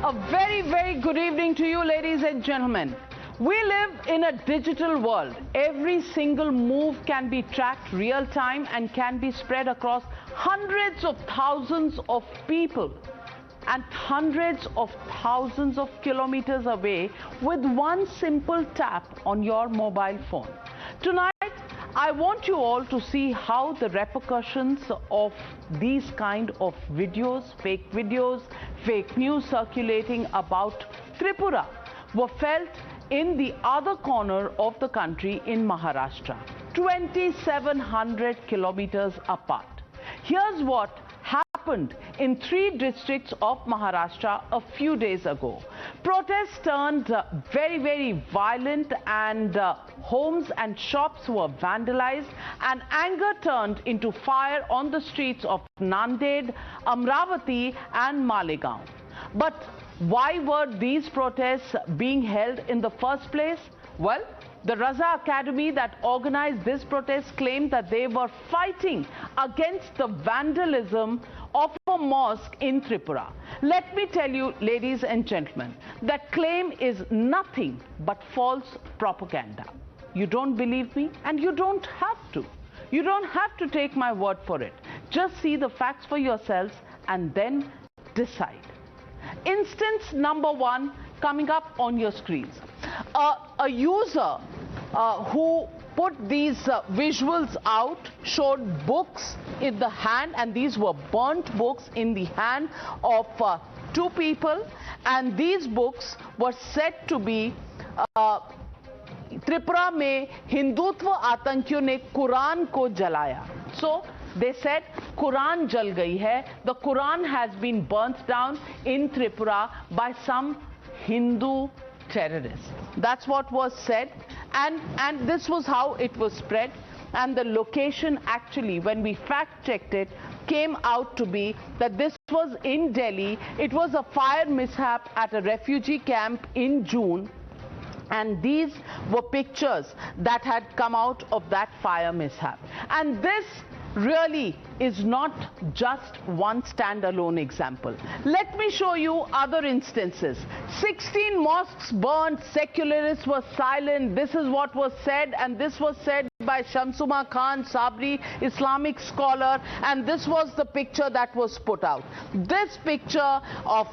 A very, very good evening to you, ladies and gentlemen. We live in a digital world. Every single move can be tracked real time and can be spread across hundreds of thousands of people and hundreds of thousands of kilometers away with one simple tap on your mobile phone. Tonight, I want you all to see how the repercussions of these kind of videos, fake news circulating about Tripura were felt in the other corner of the country in Maharashtra, 2,700 kilometers apart. Here's what happened in 3 districts of Maharashtra a few days ago. Protests turned very, very violent and homes and shops were vandalized and anger turned into fire on the streets of Nanded, Amravati and Malegaon. But why were these protests being held in the first place? Well, the Raza Academy that organized this protest claimed that they were fighting against the vandalism of a mosque in Tripura. Let me tell you, ladies and gentlemen, that claim is nothing but false propaganda. You don't believe me, and you don't have to. You don't have to take my word for it. Just see the facts for yourselves and then decide. Instance number 1 coming up on your screens. A user who put these visuals out showed books in the hand, and these were burnt books in the hand of 2 people, and these books were said to be Tripura में हिंदुत्व आतंकियों ने कुरान को जलाया. So they said Quran jal gayi hai. The Quran has been burnt down in Tripura by some Hindu terrorists. That's what was said, and this was how it was spread. And the location, actually, when we fact-checked it, came out to be that this was in Delhi. It was a fire mishap at a refugee camp in June. And these were pictures that had come out of that fire mishap. And this really is not just one standalone example. Let me show you other instances. 16 mosques burned, secularists were silent. This is what was said, and this was said by Shamsuma Khan Sabri, Islamic scholar, and this was the picture that was put out. This picture of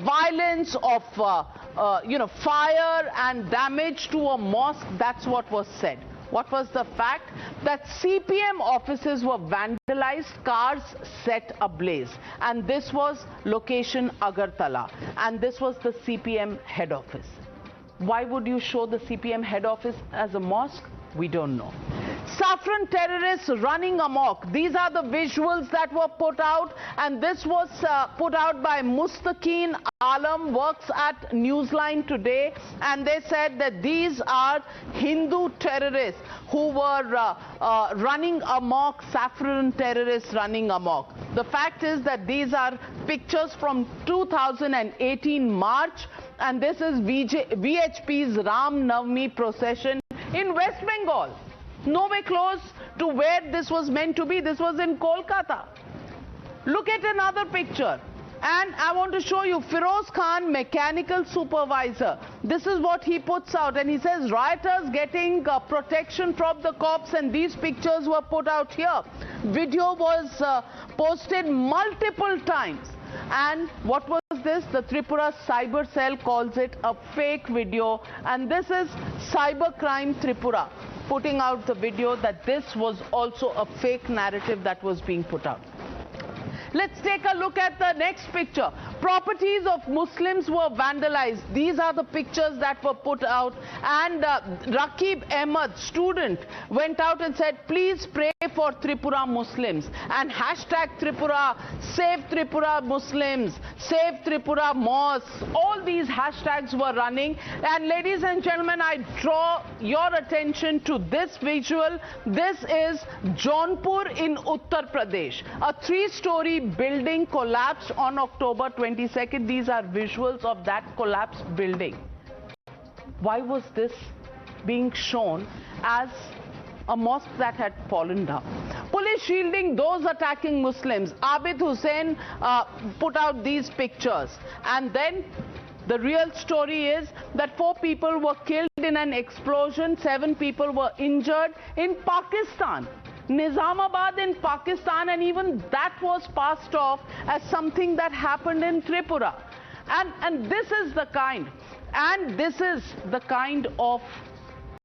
violence, of fire and damage to a mosque, that's what was said. What was the fact? That CPM offices were vandalized, cars set ablaze. And this was location Agartala. And this was the CPM head office. Why would you show the CPM head office as a mosque? We don't know. Saffron terrorists running amok. These are the visuals that were put out, and this was put out by Mustaqeen Alam, works at Newsline today, and they said that these are Hindu terrorists who were running amok, saffron terrorists running amok. The fact is that these are pictures from 2018 March, and this is VHP's Ram Navami procession in West Bengal. Nowhere close to where this was meant to be. This was in Kolkata. Look at another picture. And I want to show you Firoz Khan, mechanical supervisor. This is what he puts out. And he says rioters getting protection from the cops, and these pictures were put out here. Video was posted multiple times. And what was this? The Tripura Cyber Cell calls it a fake video. And this is Cybercrime Tripura putting out the video that this was also a fake narrative that was being put out. Let's take a look at the next picture. Properties of Muslims were vandalized. These are the pictures that were put out. And Rakib Ahmed, student, went out and said, please pray for Tripura Muslims. And hashtag Tripura, save Tripura Muslims, save Tripura mosques. All these hashtags were running. And ladies and gentlemen, I draw your attention to this visual. This is Jaunpur in Uttar Pradesh. A 3-story building collapsed on October 22nd. These are visuals of that collapsed building. Why was this being shown as a mosque that had fallen down? Police shielding those attacking Muslims. Abid Hussain put out these pictures. And then the real story is that 4 people were killed in an explosion, 7 people were injured in Pakistan. Nizamabad in Pakistan, and even that was passed off as something that happened in Tripura. And this is the kind of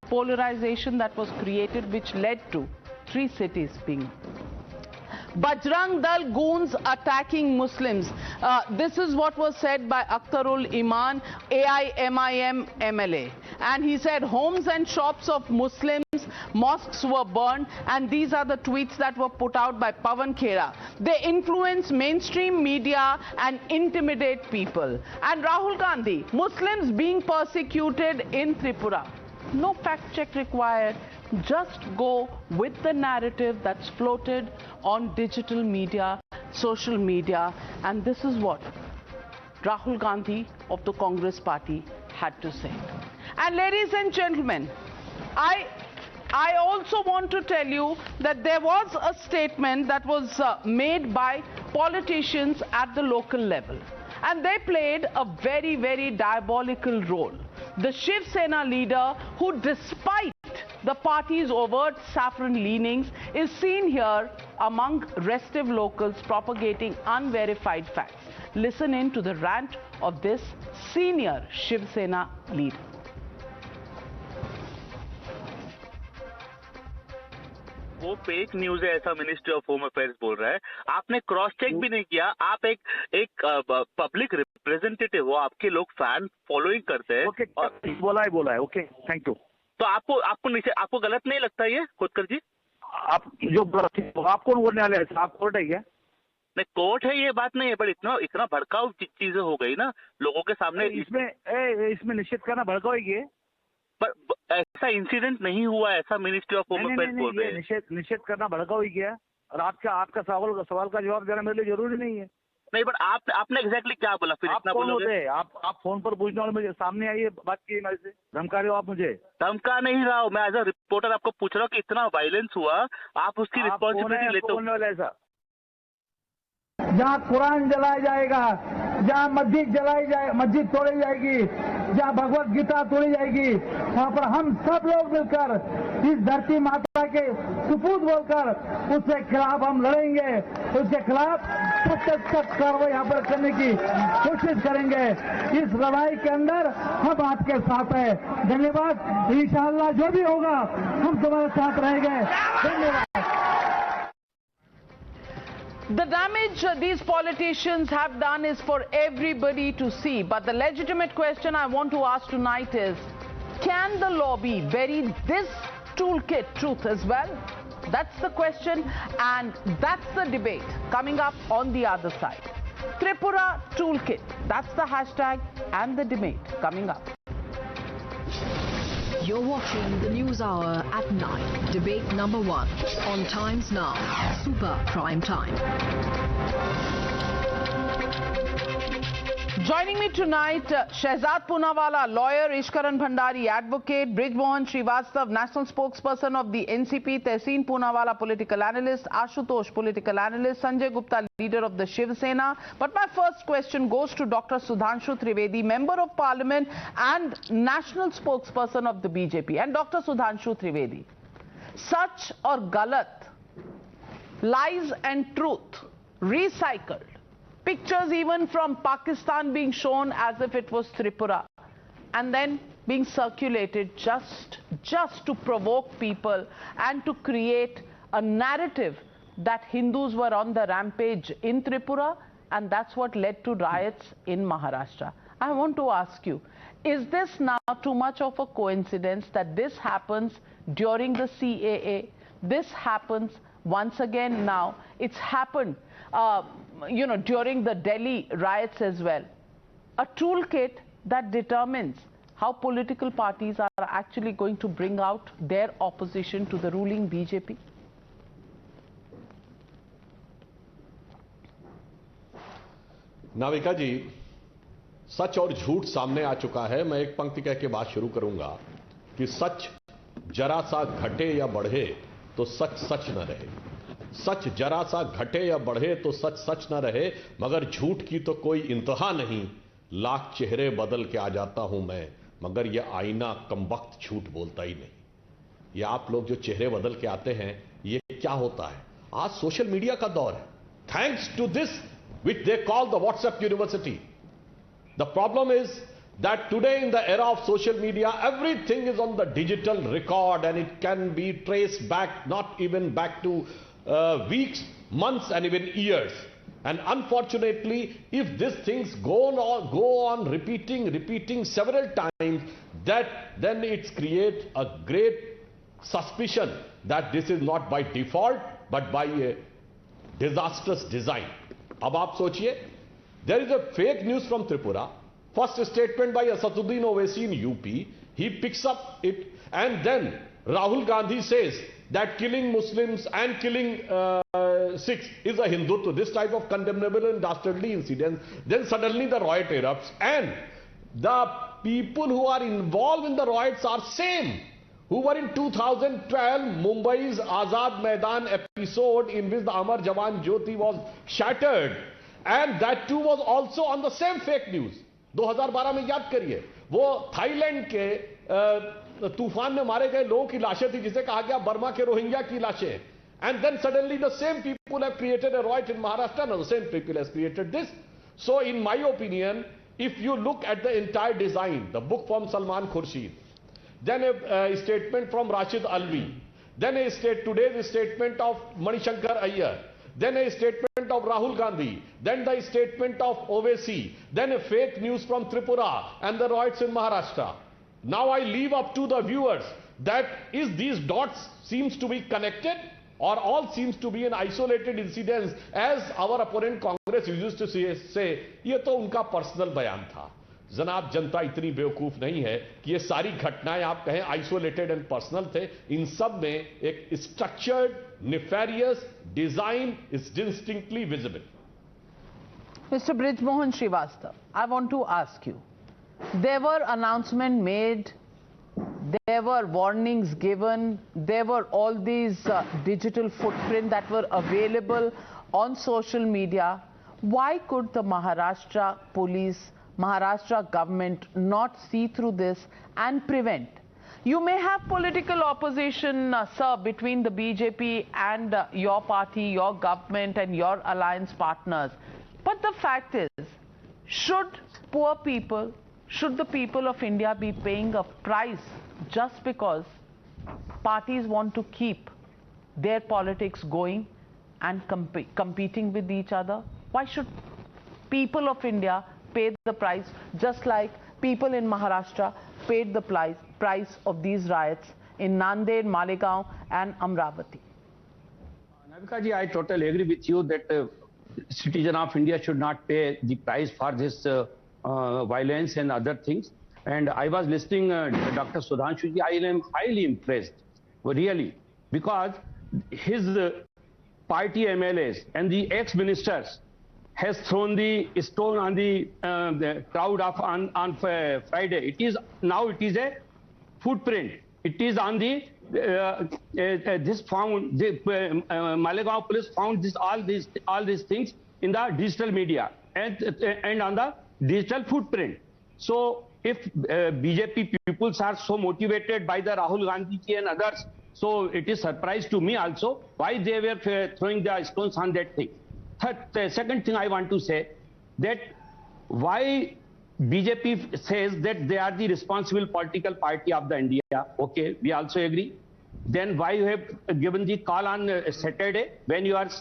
polarization that was created, which led to 3 cities being Bajrang Dal goons attacking Muslims. This is what was said by Akhtarul Iman, AIMIM MLA. And he said homes and shops of Muslims, mosques were burned, and these are the tweets that were put out by Pawan Khera. They influence mainstream media and intimidate people. And Rahul Gandhi, Muslims being persecuted in Tripura. No fact check required. Just go with the narrative that's floated on digital media, social media, and this is what Rahul Gandhi of the Congress Party had to say. And ladies and gentlemen, I also want to tell you that there was a statement that was made by politicians at the local level, and they played a very, very diabolical role. The Shiv Sena leader, who despite the party's overt saffron leanings, is seen here among restive locals propagating unverified facts. Listen in to the rant of this senior Shiv Sena leader. वो fake news है ऐसा ministry of home affairs बोल रहा है। आपने cross check भी नहीं किया। आप एक पब्लिक रिप्रेजेंटेटिव हो, आपके लोग फैन फॉलोइंग करते हैं। ओके, बोला है। Okay, thank you. तो आपको गलत नहीं लगता ये खोदकर जी? आप जो आप कौन बोलने वाले हैं? आप कोर्ट है क्या? नहीं, कोर्ट है ये बात नहीं है, पर इतना भड़काऊ चीजें हो गई ना लोगों के सामने। इसमें निश्चित करना भड़काऊ है, पर ऐसा इंसिडेंट नहीं हुआ, ऐसा मिनिस्ट्री ऑफ होम अफेयर्स बोल रहे हैं। निश्चित करना भड़काऊ ही क्या? और आपका सवाल का जवाब देना मेरे लिए जरूरी नहीं है। नहीं, बट आपने एग्जैक्टली क्या बोला फिर? आप कौन होते हैं? आप फोन पर पूछने वाले, मुझे सामने आइए, बात की मेरे से। धमका रहे हो आप मुझे? धमका नहीं रहा हूँ, मैं एज अ रिपोर्टर आपको पूछ रहा हूँ कि इतना वायलेंस हुआ, आप उसकी रिस्पॉन्सिबिलिटी लेते हो? जहाँ कुरान जलाया जाएगा, जहाँ मस्जिद तोड़ी जाएगी, जहाँ भगवत गीता तोड़ी जाएगी, वहाँ पर हम सब लोग मिलकर इस धरती माता के सुपूत बोलकर उसके खिलाफ हम लड़ेंगे। उसके खिलाफ सख्त कार्रवाई यहाँ पर करने की कोशिश करेंगे। इस लड़ाई के अंदर हम आपके साथ हैं। धन्यवाद। इंशाअल्लाह जो भी होगा हम तुम्हारे साथ रहेंगे। धन्यवाद। The damage these politicians have done is for everybody to see. But the legitimate question I want to ask tonight is, can the lobby bury this toolkit truth as well? That's the question, and that's the debate coming up on the other side. Tripura toolkit, that's the hashtag and the debate coming up. You're watching the News Hour at 9. Debate number 1 on Times Now. Super Prime Time. Joining me tonight, Shehzad Poonawalla, lawyer, Ishkaran Bhandari, advocate, Brijmohan Srivastav, national spokesperson of the NCP, Tehseen Poonawalla, political analyst, Ashutosh, political analyst, Sanjay Gupta, leader of the Shiv Sena. But my first question goes to Dr. Sudhanshu Trivedi, member of parliament and national spokesperson of the BJP. And Dr. Sudhanshu Trivedi, such or galat, lies and truth, recycled, pictures even from Pakistan being shown as if it was Tripura, and then being circulated just to provoke people and to create a narrative that Hindus were on the rampage in Tripura, and that's what led to riots in Maharashtra. I want to ask you, is this now too much of a coincidence that this happens during the CAA? This happens once again now. It's happened during the Delhi riots as well. A toolkit that determines how political parties are actually going to bring out their opposition to the ruling BJP. Navika जी, सच और झूठ सामने आ चुका है। मैं एक पंक्ति कह के बात शुरू करूंगा कि सच जरा सा घटे या बढ़े तो सच सच न रहे। सच जरा सा घटे या बढ़े तो सच सच न रहे, मगर झूठ की तो कोई इंतहा नहीं। लाख चेहरे बदल के आ जाता हूं मैं, मगर यह आईना कमबख्त झूठ बोलता ही नहीं। ये आप लोग जो चेहरे बदल के आते हैं, ये क्या होता है? आज सोशल मीडिया का दौर है। Thanks to this which they call the WhatsApp university. The problem is that today in the era of social media, everything is on the digital record and it can be traced back, not even back to weeks, months and even years. And unfortunately, if these things go on repeating several times, then it creates a great suspicion that this is not by default but by a disastrous design. अब आप सोचिए, there is a fake news from Tripura. First statement by Asaduddin Owaisi in UP. He picks up it, and then Rahul Gandhi says that killing Muslims and killing Sikhs is a Hindutva. This type of condemnable and dastardly incident. Then suddenly the riot erupts, and the people who are involved in the riots are same who were in 2012 Mumbai's Azad Maidan episode in which the Amar Jawan Jyoti was shattered, and that too was also on the same fake news. 2012 में याद करिए, वो Thailand के तूफान में मारे गए लोगों की लाशें थी, जिसे कहा गया बर्मा के रोहिंग्या की लाशें. And then suddenly the same people have created a riot in Maharashtra, and the same people has created this. So in my opinion, if you look at the entire design, the book from Salman Khurshid, then a statement from Rashid Alvi, then today's statement of Manishankar Iyer, then a statement of Rahul Gandhi, then the statement of Owaisi, then a fake news from Tripura and the riots in Maharashtra. Now I leave up to the viewers that is these dots seems to be connected or all seems to be an isolated incidents, as our opponent Congress used to say ये तो उनका personal बयान था. जनाब, जनता इतनी बेवकूफ नहीं है कि ये सारी घटनाएं आप कहें आइसोलेटेड एंड पर्सनल थे. इन सब में एक structured nefarious design is distinctly visible. Mr. Brijmohan Srivastava, I want to ask you, there were announcements made, there were warnings given, there were all these digital footprints that were available on social media. Why could the Maharashtra police, Maharashtra government not see through this and prevent? You may have political opposition, sir, between the BJP and your party, your government and your alliance partners. But the fact is, should poor people, should the people of India be paying a price just because parties want to keep their politics going and competing with each other? Why should people of India pay the price just like people in Maharashtra paid the price of these riots in Nanded, Malegaon and Amravati? Navika ji, I totally agree with you that citizen of India should not pay the price for this violence and other things. And I was listening Dr. Sudhanshu ji, I am highly impressed, really, because his party MLAs and the ex-ministers has thrown the stone on the crowd of on Friday. It is a footprint. It is on the this found the Malegaon police found all these things in the digital media and on the digital footprint. So if BJP peoples are so motivated by the Rahul Gandhi ji and others, so it is surprise to me also why they were throwing the stones on that thing. The second thing I want to say, that why BJP says that they are the responsible political party of the India. Okay, we also agree. Then why you have given the call on Saturday when you have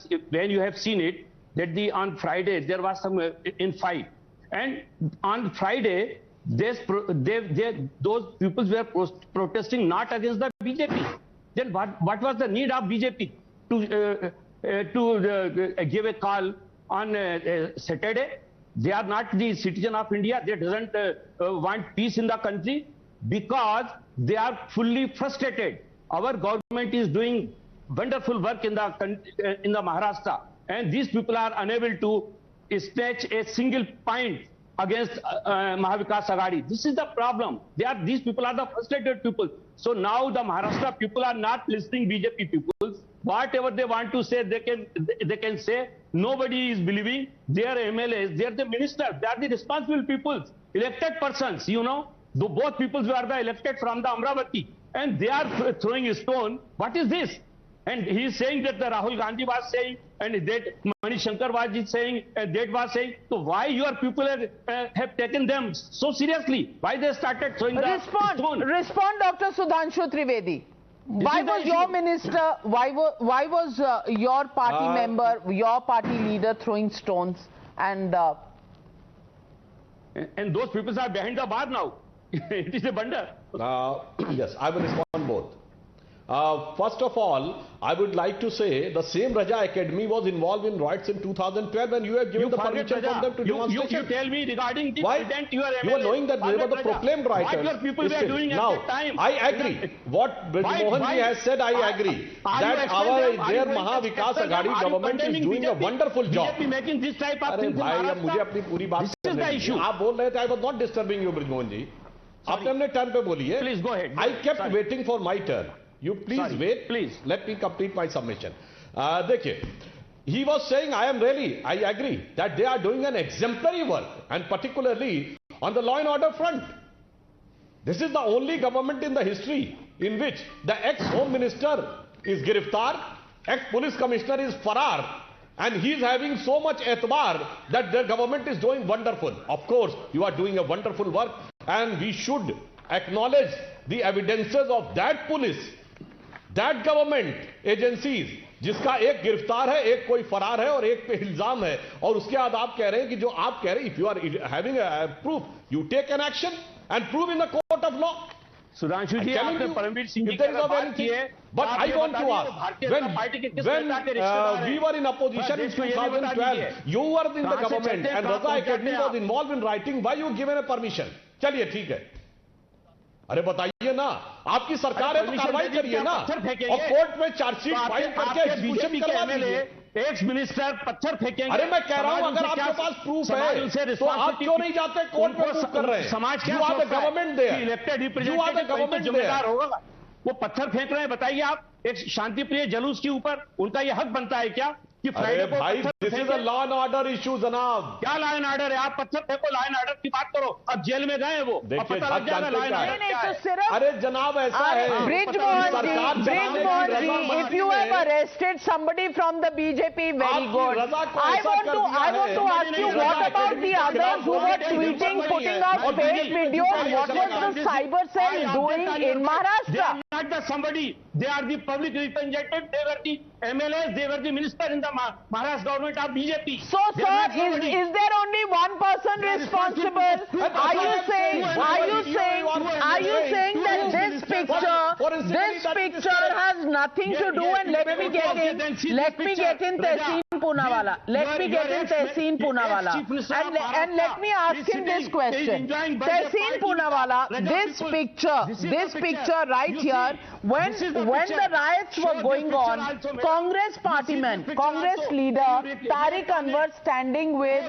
seen it that on Friday there was some in fight, and on Friday those people were protesting not against the BJP. Then what was the need of BJP to give a call on Saturday? They are not the citizen of India. They doesn't want peace in the country because they are fully frustrated. Our government is doing wonderful work in the Maharashtra, and these people are unable to snatch a single point against Mahavikas Aghadi. This is the problem. These people are the frustrated people. So now the Maharashtra people are not listening BJP people. Whatever they want to say, they can say. Nobody is believing. They are MLAs. They are the ministers. They are the responsible people, elected persons. You know, both peoples were the elected from the Amravati, and they are throwing a stone. What is this? And he is saying that the Rahul Gandhi was saying, and that Manish Shankar was saying, and that was saying. So why your people have taken them so seriously? Why they started throwing the stone? Respond, Dr. Sudhanshu Trivedi. Why was your minister, why was your party member, your party leader throwing stones? And those people are behind the bar now. It is a blunder. Yes, I will respond both. First of all, I would like to say the same Raja Academy was involved in riots in 2012 and you have given the permission for them to demonstrate. You tell me regarding the president, you are knowing that they were the proclaimed rioters. What your people were doing at that time? I agree. What Mohanji has said, I agree. That their Mahavikas Aghadi government is doing a wonderful job. Making this type of things in Maharashtra. This is the issue. आप बोल रहे थे, I was not disturbing you, Mohan ji. आपने अपने turn पे बोली है. Please go ahead. I kept waiting for my turn. You please wait. Please. Let me complete my submission. देखिए, he was saying, I agree that they are doing an exemplary work, and particularly on the law and order front. This is the only government in the history in which the ex-home minister is giriftar, ex-police commissioner is farar, and he is having so much etbar that the government is doing wonderful. Of course, you are doing a wonderful work, and we should acknowledge the evidences of that police, that government agencies, जिसका एक गिरफ्तार है, एक कोई फरार है और एक पे इल्जाम है, और उसके बाद आप कह रहे हैं कि जो आप कह रहे हैं, if you are having a proof, you take an action and prove in the court of law. Sudhanshu जी, आपने परमवीर सिंह जी की बात की है, but I want to ask, when we were in opposition in 2012, you were in the government and Raza Academy was involved in writing, why you given a permission? चलिए ठीक है, अरे बताइए ना, आपकी सरकार है तो कार्रवाई करिए ना, और कोर्ट में चार्जशीट फाइल करके एग्जीक्यूशन करवा दीजिए. एक्स मिनिस्टर पत्थर फेंकेंगे. अरे मैं कह रहा हूं, अगर आपके पास प्रूफ है तो आप क्यों नहीं जाते कोर्ट में प्रूफ कर रहे हैं? समाज क्या गवर्नमेंट दे, इलेक्टेड रिप्रेजेंटेटिव जिम्मेदार होगा. वो पत्थर फेंक रहे हैं, बताइए आप, एक शांतिप्रिय जुलूस के ऊपर उनका ये हक बनता है क्या कि फ्राइडे को this is a law and order issue जनाब. क्या लॉ एंड ऑर्डर है? आप पत्थर फेंको, लॉ एंड ऑर्डर की बात करो. अब जेल में गए वो, पता लग जाएगा लॉ एंड ऑर्डर. अरे जनाब ऐसा है, Brijmohan ji, if you have arrested somebody from the BJP, very good. I want to ask you, what about the others who were tweeting, putting out fake videos? What was the cyber cell doing in Maharashtra? They are not the somebody. They are the public representative. They were the MLAs. They were the minister in the Maharashtra government of BJP. So, sir, is there only one person responsible? Are you saying that this picture has nothing to do? And let me get in Tehseen Poonawalla. And let me ask him this question. Tehseen Poonawalla, this picture right here, when the riots were going on, Congress partyman, Congress leader Tariq Anwar standing with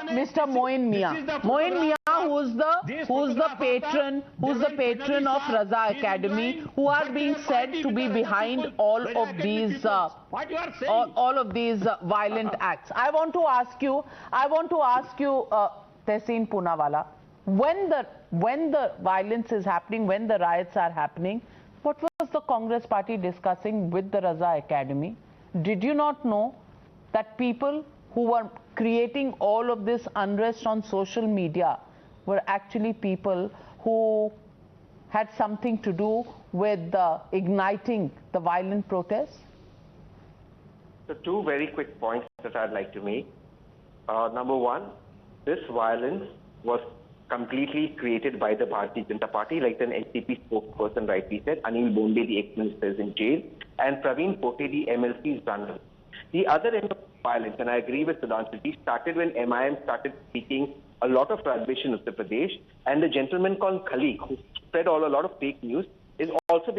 Mr. Moin Mia, who's the patron of Raza Academy, who are being said to be behind all of these violent acts. I want to ask you, Tehseen Poonawalla, when the violence is happening, when the riots are happening, what was the Congress party discussing with the Raza Academy? Did you not know that people who were creating all of this unrest on social media were actually people who had something to do with igniting the violent protests? So two very quick points that I'd like to make. Number one, this violence was completely created by the Bharatiya Janata Party, like an NCP spokesperson rightly said. Anil Bonde, the ex-minister, is in jail, and Praveen Pote, the MLC, is runner. The other end of violence, and I agree with Sudhanshu, started when MIM started speaking a lot of rubbish in Uttar Pradesh, and the gentleman called Khalik, who spread a lot of fake news, is also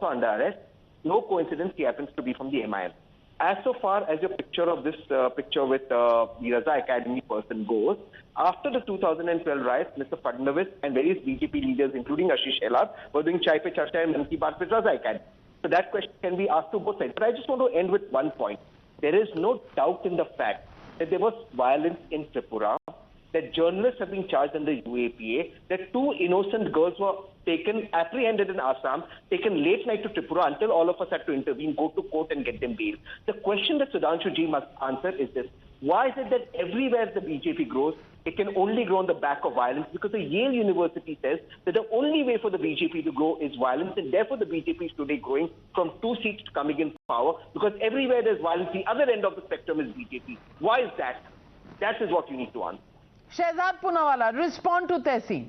under arrest. No coincidence, he happens to be from the MIM. as so far as your picture of this picture with the Raza Academy person goes, after the 2012 riots, Mr. Fadnavis and various BJP leaders, including Ashish Shelar, were doing Chai Pe Charcha and Man Ki Baat with Raza Academy. So that question can be asked to both sides. But I just want to end with one point. There is no doubt in the fact that there was violence in Tripura, that journalists have been charged under UAPA, that 2 innocent girls were apprehended in Assam, taken late night to Tripura until all of us had to intervene, go to court and get them bail. The question that Sudhanshu Ji must answer is this: why is it that everywhere the BJP grows, it can only grow on the back of violence? Because the Yale University says that the only way for the BJP to grow is violence, and therefore the BJP is today growing from 2 seats to coming in power, because everywhere there's violence, the other end of the spectrum is BJP. Why is that? That is what you need to answer. Shehzad Poonawalla, respond to Tehseen.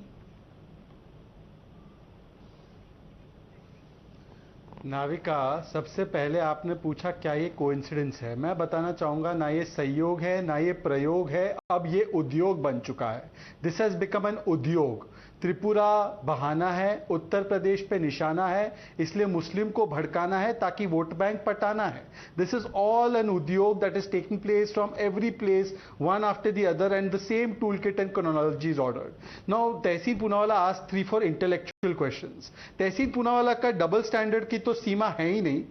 Navika, सबसे पहले आपने पूछा क्या ये coincidence है। मैं बताना चाहूंगा ना ये संयोग है ना ये प्रयोग है, अब ये उद्योग बन चुका है। दिस हैज बिकम एन उद्योग। त्रिपुरा बहाना है, उत्तर प्रदेश पे निशाना है, इसलिए मुस्लिम को भड़काना है ताकि वोट बैंक पटाना है। दिस इज ऑल एन उद्योग that is taking place from every place, one after the other, and the same tool kit and chronology is ordered. Now Tehseen Poonawalla asked 3-4 intellectual questions. Tehseen Poonawalla का डबल स्टैंडर्ड की तो सीमा है ही नहीं।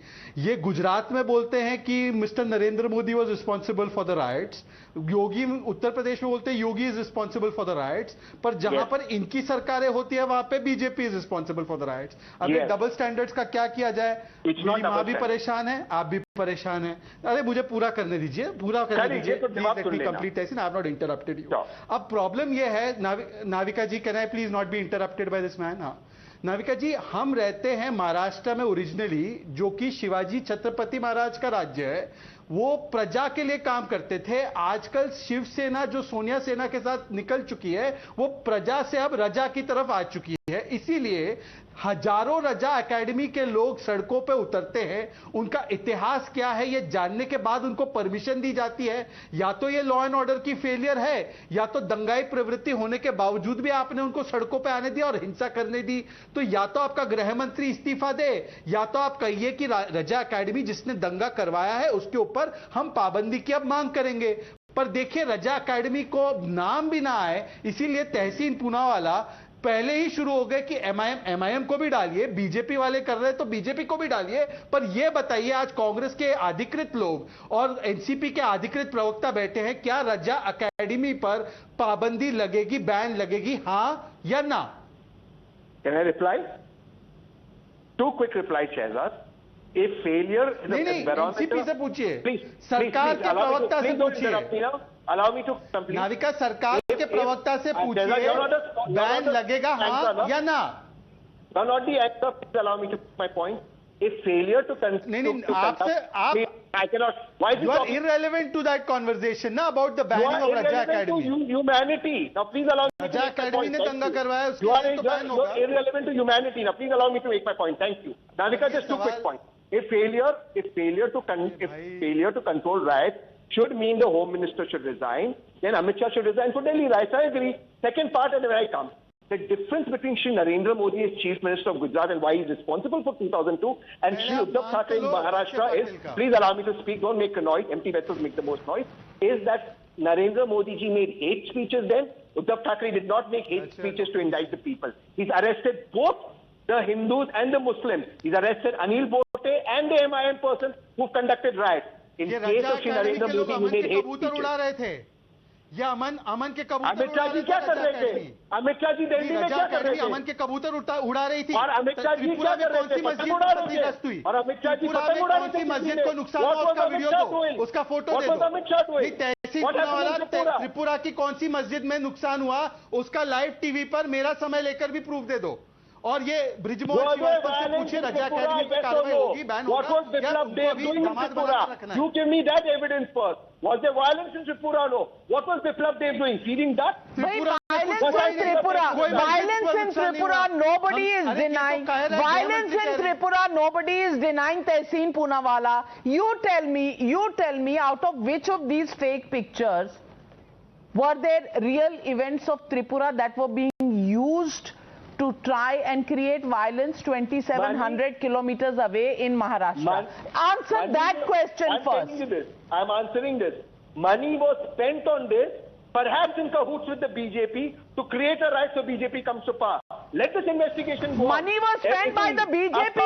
ये गुजरात में बोलते हैं कि mister Narendra Modi was responsible for the riots, Yogi Uttar Pradesh में बोलते हैं Yogi is responsible for the riots, पर जहां पर इनकी सरकारें होती है वहां पे BJP is responsible for the riots. अब ये डबल स्टैंडर्ड्स का क्या किया जाए? मेरी मां भी परेशान है, आप भी परेशान है। अरे मुझे पूरा करने दीजिए, पूरा करने दीजिए, कंप्लीट ऐसे ना, I have not interrupted you. अब प्रॉब्लम ये है Navika ji, can I please not be interrupted by this man? हाँ नाविका जी, हम रहते हैं महाराष्ट्र में ओरिजिनली, जो कि शिवाजी छत्रपति महाराज का राज्य है। वो प्रजा के लिए काम करते थे। आजकल शिवसेना जो सोनिया सेना के साथ निकल चुकी है, वो प्रजा से अब रजा की तरफ आ चुकी है। इसीलिए हजारों रजा एकेडमी के लोग सड़कों पे उतरते हैं। उनका इतिहास क्या है ये जानने के बाद उनको परमिशन दी जाती है। या तो ये लॉ एंड ऑर्डर की फेलियर है, या तो दंगाई प्रवृत्ति होने के बावजूद भी आपने उनको सड़कों पे आने दिया और हिंसा करने दी। तो या तो आपका गृह मंत्री इस्तीफा दे, या तो आप कहिए कि रजा एकेडमी जिसने दंगा करवाया है उसके ऊपर हम पाबंदी की अब मांग करेंगे। पर देखिए, रजा एकेडमी को नाम भी ना आए, इसीलिए तहसीन पूनावाला पहले ही शुरू हो गए कि एमआईएम को भी डालिए, बीजेपी वाले कर रहे हैं तो बीजेपी को भी डालिए। पर यह बताइए, आज कांग्रेस के अधिकृत लोग और एनसीपी के अधिकृत प्रवक्ता बैठे हैं, क्या रजा एकेडमी पर पाबंदी लगेगी, बैन लगेगी, हां या ना? Can I reply? 2 quick replies, Shehzad. A failure is a barometer. NCP से पूछिए, Please, सरकार के प्रवक्ता से पूछिए। Allow me to complete. Navika, सरकार के प्रवक्ता से पूछिए, बैन लगेगा हाँ या ना? Now, not the answer. Please allow me to put my point. A failure to नहीं, आपसे आप I cannot. Why is you are irrelevant to that conversation ना about the banning of Raja Academy. To humanity. Now, please allow me. Raja Academy ने दंगा करवाया, उसके लिए तो बैन होगा। You are irrelevant to humanity. Now, please allow me to make my point. Thank you. Navika, just 2 quick points. A failure to control riots should mean the Home Minister should resign. Then Amit Shah should resign for Delhi riots. I agree. Second part, and where I come. The difference between Shri Narendra Modi as Chief Minister of Gujarat and why he is responsible for 2002 and Shri Uddhav Thackeray in Maharashtra is, please allow me to speak, don't make a noise, empty vessels make the most noise, is that Narendra Modi ji made hate speeches then. Uddhav Thackeray did not make hate speeches to indict the people. He's arrested both the Hindus and the Muslims. He's arrested Anil Bote and the MIM person who conducted riots. In case of Shri Narendra Modi, he made hate speeches. ये अमन के कबूतर अमित शाह जी क्या कर रहे थे? अमित शाह जी दिल्ली में क्या कर रहे थे? अमन के कबूतर उड़ा रही थी। और अमित शाह जी क्या कर रहे थे? पतंग उड़ा रहे थे। और अमित शाह जी पतंग उड़ा रहे थे। मस्जिद को नुकसान हुआ, उसका वीडियो दो, उसका फोटो दे दो। तहसीन पूनावाला, त्रिपुरा की कौन सी मस्जिद में नुकसान हुआ, उसका लाइव टीवी पर मेरा समय लेकर भी प्रूफ दे दो। और ये ब्रिजमोहन श्रीवास्तव से पूछिए, रजा एकेडमी की कार्रवाई होगी, बैन होगा? You give me that evidence first. Was there violence in Tripura or no? What was Biplab Dev doing? Feeding ducks? Violence in Tripura, nobody is denying. Violence in Tripura, nobody is denying. Tehseen Poonawalla, you tell me, out of which of these fake pictures were there real events of Tripura that were being used to try and create violence 2,700 kilometers away in Maharashtra? Answer that question first. I'm answering this. Money was spent on this, perhaps in cahoots with the BJP, to create a riot so BJP comes to power. Let this investigation go. Money was spent by the BJP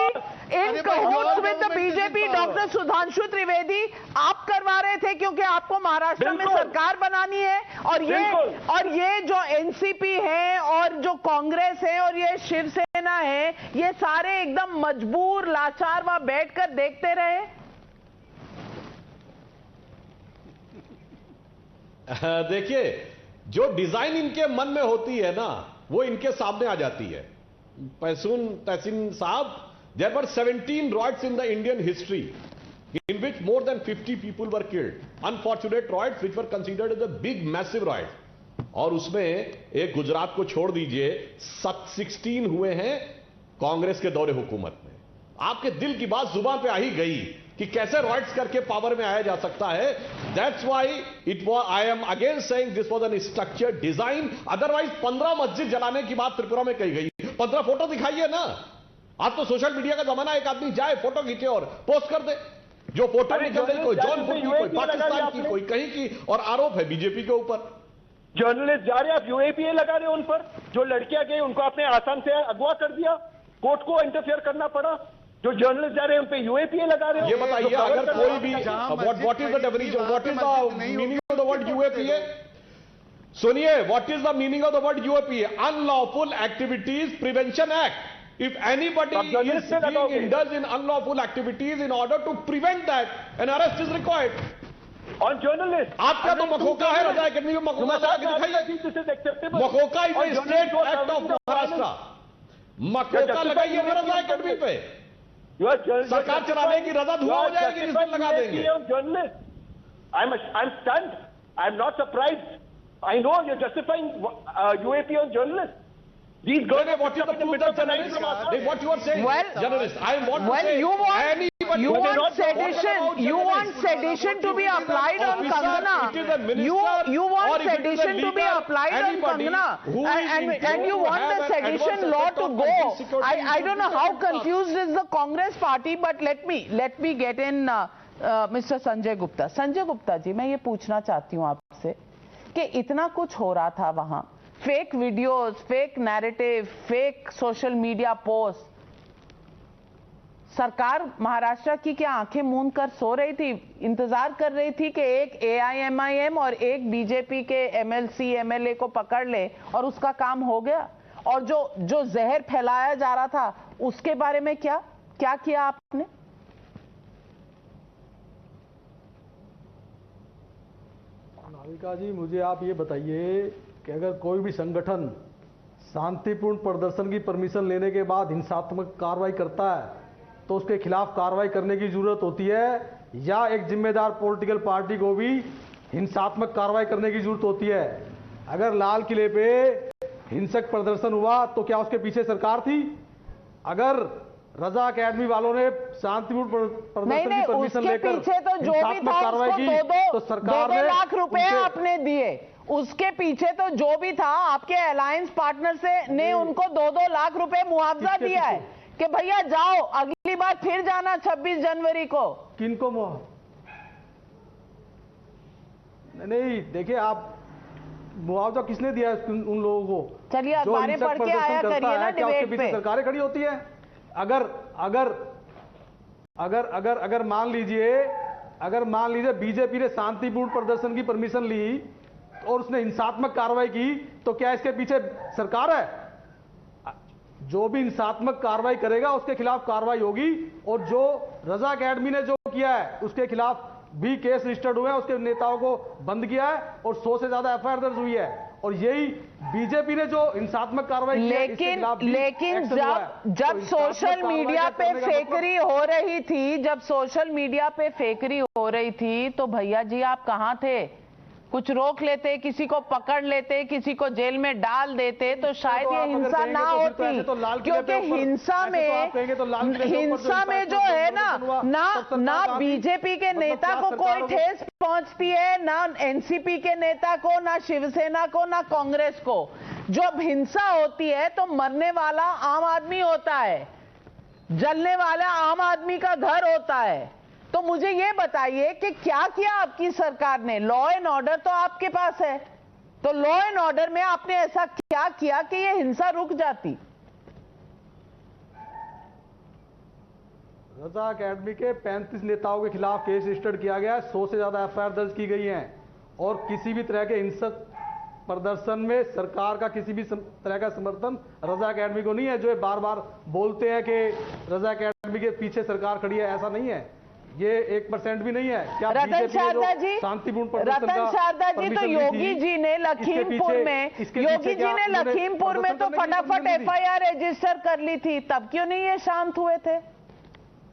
in cahoots with the BJP. Doctor Sudhanshu Trivedi, आप करवा रहे थे क्योंकि आपको महाराष्ट्र में सरकार बनानी है, और ये जो एनसीपी है और जो कांग्रेस है और ये शिवसेना है, ये सारे एकदम मजबूर लाचार वहां बैठकर देखते रहे। देखिए, जो डिजाइन इनके मन में होती है ना, वो इनके सामने आ जाती है। पैसून तहसीन साहब, there were 17 riots in the Indian history in which more than 50 people were killed. Unfortunate riots which were considered as a big massive riot. और उसमें एक गुजरात को छोड़ दीजिए, 16 हुए हैं कांग्रेस के दौरे हुकूमत में। आपके दिल की बात जुबान पे आ ही गई कि कैसे रॉयट्स करके पावर में आया जा सकता है। That's why it was, I am again saying this was an structured design. Otherwise 15 मस्जिद जलाने की बात त्रिपुरा में कही गई, 15 फोटो दिखाइए ना। आज तो सोशल मीडिया का जमाना, एक आदमी जाए फोटो खींचे और पोस्ट कर दे। जो फोटो निकल गई, कोई जौनपुर की, कोई पाकिस्तान की, कोई कहीं की, और आरोप है बीजेपी के ऊपर। जर्नलिस्ट जा रहे हैं, आप यूएपीए लगा रहे हो उन पर। जो लड़कियां गई उनको आपने आसाम से अगवा कर दिया, कोर्ट को इंटरफेयर करना पड़ा। जो जर्नलिस्ट जा रहे हैं उन पे यूएपीए लगा रहे हो। ये बताइए, अगर कोई भी, what is the definition, what is the meaning of the word UAPA? सुनिए, what is the meaning of the word UAPA? Unlawful activities prevention act. If anybody is being indulged in unlawful activities, in order to prevent that, an arrest is required. On journalists. आपका तो मखोका है, रजा academy में MCOCA दिखाइए। MCOCA is a state act of Maharashtra. MCOCA लगाइए Raza academy पे। सरकार चलाने की रजा धुआं हो जाएगी, जिस दिन लगा देंगे। Journalists. I'm stunned. I'm not surprised. I know you're justifying UAP on journalists. These girls, what is the proof of journalists? What you are saying? Well, journalists. I want to say, you want sedition to be applied on Kangana. You want sedition to be applied on Kangana, and you want the sedition law to go. I don't know how confused is the Congress party, but let me get in Mr. Sanjay Gupta. Sanjay Gupta जी, मैं ये पूछना चाहती हूँ आपसे कि इतना कुछ हो रहा था वहां, fake videos, fake narrative, fake social media post, सरकार महाराष्ट्र की क्या आंखें मूंद कर सो रही थी, इंतजार कर रही थी कि एक AIMIM और एक बीजेपी के MLC MLA को पकड़ ले और उसका काम हो गया? और जो जहर फैलाया जा रहा था उसके बारे में क्या किया आपने? नाविका जी, मुझे आप ये बताइए कि अगर कोई भी संगठन शांतिपूर्ण प्रदर्शन की परमिशन लेने के बाद हिंसात्मक कार्रवाई करता है तो उसके खिलाफ कार्रवाई करने की जरूरत होती है, या एक जिम्मेदार पॉलिटिकल पार्टी को भी हिंसात्मक कार्रवाई करने की जरूरत होती है? अगर लाल किले पे हिंसक प्रदर्शन हुआ तो क्या उसके पीछे सरकार थी? अगर रजा अकेडमी वालों ने शांतिपूर्ण प्रदर्शन की परमिशन लेकर पीछे तो जो भी था उसको 2 लाख रुपए आपने दिए, उसके पीछे तो जो भी था आपके अलायंस पार्टनर ने उनको 2-2 लाख रुपए मुआवजा दिया है कि भैया जाओ, अगली बार फिर जाना 26 जनवरी को। किनको नहीं, देखिए आप, मुआवजा किसने दिया है उन लोगों को? चलिए अखबारें पढ़ के आया करिए ना डिबेट पे। सरकारें खड़ी होती है। अगर मान लीजिए बीजेपी ने शांतिपूर्ण प्रदर्शन की परमिशन ली और उसने हिंसात्मक कार्रवाई की, तो क्या इसके पीछे सरकार है? जो भी हिंसात्मक कार्रवाई करेगा उसके खिलाफ कार्रवाई होगी, और जो रजा अकेडमी ने जो किया है उसके खिलाफ भी केस रजिस्टर्ड हुए हैं, उसके नेताओं को बंद किया है और 100 से ज्यादा FIR दर्ज हुई है। और यही बीजेपी ने जो हिंसात्मक कार्रवाई की है, लेकिन जब सोशल मीडिया पे फेकरी हो रही थी तो भैया जी आप कहां थे? कुछ रोक लेते, किसी को पकड़ लेते, किसी को जेल में डाल देते तो शायद ये हिंसा ना होती, क्योंकि हिंसा में जो है ना बीजेपी के नेता को कोई ठेस पहुंचती है, ना एनसीपी के नेता को, ना शिवसेना को, ना कांग्रेस को। जब हिंसा होती है तो मरने वाला आम आदमी होता है, जलने वाला आम आदमी का घर होता है। तो मुझे ये बताइए कि क्या किया आपकी सरकार ने? लॉ एंड ऑर्डर तो आपके पास है, तो लॉ एंड ऑर्डर में आपने ऐसा क्या किया कि ये हिंसा रुक जाती? रजा अकेडमी के 35 नेताओं के खिलाफ केस रजिस्टर्ड किया गया है, 100 से ज्यादा एफआईआर दर्ज की गई हैं और किसी भी तरह के हिंसक प्रदर्शन में सरकार का किसी भी तरह का समर्थन रजा अकेडमी को नहीं है। जो बार बार बोलते हैं कि रजा अकेडमी के पीछे सरकार खड़ी है, ऐसा नहीं है, ये 1% भी नहीं है। क्या रतन शारदा जी, शांतिपूर्ण प्रदर्शन रतन शारदा जी, तो योगी जी ने लखीमपुर में तो फटाफट एफआईआर रजिस्टर कर ली थी, तब क्यों नहीं ये शांत हुए थे?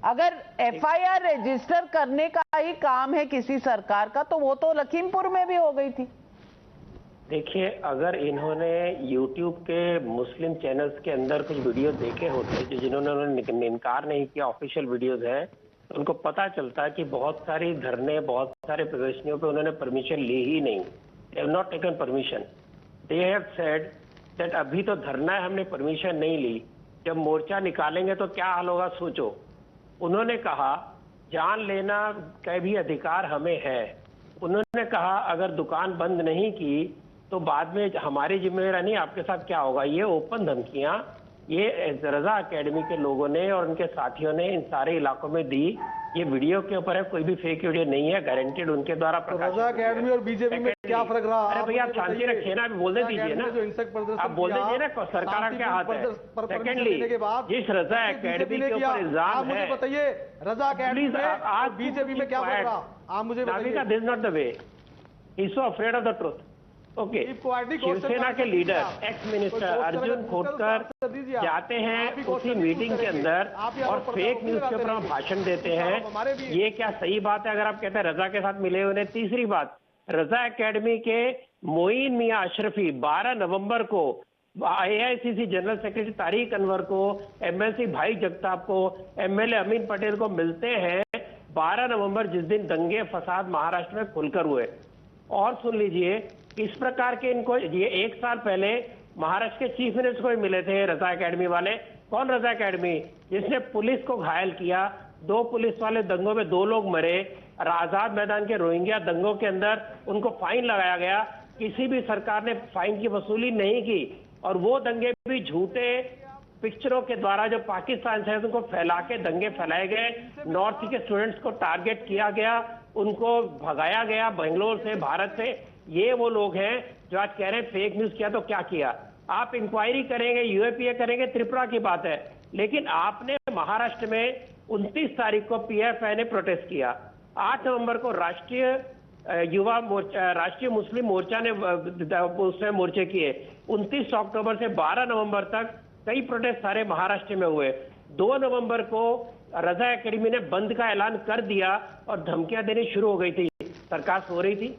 अगर एफआईआर रजिस्टर करने का ही काम है किसी सरकार का, तो वो तो लखीमपुर में भी हो गई थी। देखिए, अगर इन्होंने YouTube के मुस्लिम चैनल्स के अंदर कुछ वीडियो देखे होते जो जिन्होंने इनकार नहीं किया ऑफिशियल वीडियोज है, तो उनको पता चलता है कि बहुत सारी धरने, बहुत सारे प्रदर्शनियों पे उन्होंने परमिशन ली ही नहीं। They have not taken permission. They have said that अभी तो धरना है, हमने परमिशन नहीं ली, जब मोर्चा निकालेंगे तो क्या हाल होगा सोचो। उन्होंने कहा जान लेना का भी अधिकार हमें है। उन्होंने कहा अगर दुकान बंद नहीं की तो बाद में हमारी जिम्मेदारी नहीं, आपके साथ क्या होगा। ये ओपन धमकियां ये रजा अकेडमी के लोगों ने और उनके साथियों ने इन सारे इलाकों में दी। ये वीडियो के ऊपर है, कोई भी फेक वीडियो नहीं है, गारंटेड उनके द्वारा प्रकाशित। रजा अकेडमी और बीजेपी में क्या फर्क रहा? अरे भैया आप शांति रखिए ना, बोलने दीजिए ना, आप बोल दीजिए ना, सरकार के हाथ है। सेकेंडली, जिस रजा अकेडमी के ऊपर इल्जाम है, बताइए रजा अकेडमी आज बीजेपी में क्या फर्क रहा? आप मुझे बताइए। This not the way, he is so afraid of the truth. Okay, Shiv Sena के leader ex minister Arjun Khotkar जाते हैं उसी मीटिंग के अंदर और फेक न्यूज के ऊपर भाषण देते हैं। ये क्या सही बात है अगर आप कहते हैं रजा के साथ मिले हुए? तीसरी बात, रजा अकेडमी के मोइन मियां अशरफी 12 नवंबर को AICC general secretary Tariq Anwar को, MLC भाई जगताप को, MLA अमीन पटेल को मिलते हैं 12 नवंबर, जिस दिन दंगे फसाद महाराष्ट्र में खुलकर हुए। और सुन लीजिए, इस प्रकार के इनको ये 1 साल पहले महाराष्ट्र के चीफ मिनिस्टर को भी मिले थे रजा अकेडमी वाले। कौन रजा अकेडमी? जिसने पुलिस को घायल किया, 2 पुलिस वाले दंगों में 2 लोग मरे। आजाद मैदान के रोहिंग्या दंगों के अंदर उनको फाइन लगाया गया, किसी भी सरकार ने फाइन की वसूली नहीं की। और वो दंगे भी झूठे पिक्चरों के द्वारा जो पाकिस्तान से उनको फैला के दंगे फैलाए गए, नॉर्थ के स्टूडेंट्स को टारगेट किया गया, उनको भगाया गया बेंगलोर से, भारत से। ये वो लोग हैं जो आज कह रहे हैं फेक न्यूज किया। तो क्या किया? आप इंक्वायरी करेंगे, UAPA करेंगे, त्रिपुरा की बात है, लेकिन आपने महाराष्ट्र में 29 तारीख को PFI ने प्रोटेस्ट किया। 8 नवंबर को राष्ट्रीय मुस्लिम मोर्चा ने उसमें मोर्चे किए। 29 अक्टूबर से 12 नवंबर तक कई प्रोटेस्ट सारे महाराष्ट्र में हुए। 2 नवंबर को रजा अकेडमी ने बंद का ऐलान कर दिया और धमकियां देनी शुरू हो गई थी। सरकार सो रही थी।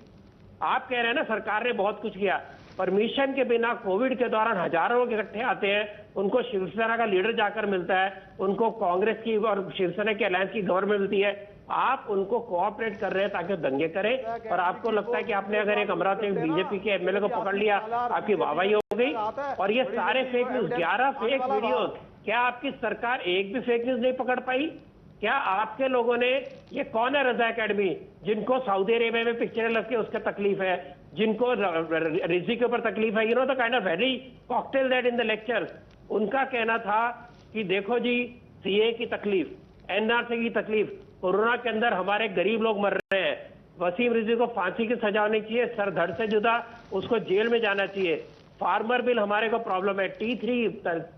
आप कह रहे हैं ना सरकार ने बहुत कुछ किया। परमिशन के बिना कोविड के दौरान हजारों लोग इकट्ठे आते हैं, उनको शिवसेना का लीडर जाकर मिलता है, उनको कांग्रेस की और शिवसेना की अलायंस की गवर्नमेंट मिलती है। आप उनको कोऑपरेट कर रहे हैं ताकि दंगे करें, और आपको लगता है कि आपने अगर एक अमरावती बीजेपी के MLA को पकड़ लिया, आपकी वाहवाही हो गई। और ये सारे फेक न्यूज, 11 फेक वीडियो, क्या आपकी सरकार एक भी फेक न्यूज नहीं पकड़ पाई? क्या आपके लोगों ने, ये कौन है रजा अकेडमी जिनको सऊदी अरेबिया में पिक्चरें लगती है उसका तकलीफ है, जिनको रिजी के ऊपर तकलीफ है, you know the kind of very cocktail that in the lectures. उनका कहना था कि देखो जी, CA की तकलीफ, NRC की तकलीफ, कोरोना के अंदर हमारे गरीब लोग मर रहे हैं, वसीम रिजी को फांसी की सजा होनी चाहिए, सर धड़ से जुदा उसको जेल में जाना चाहिए, फार्मर बिल हमारे को प्रॉब्लम है, T3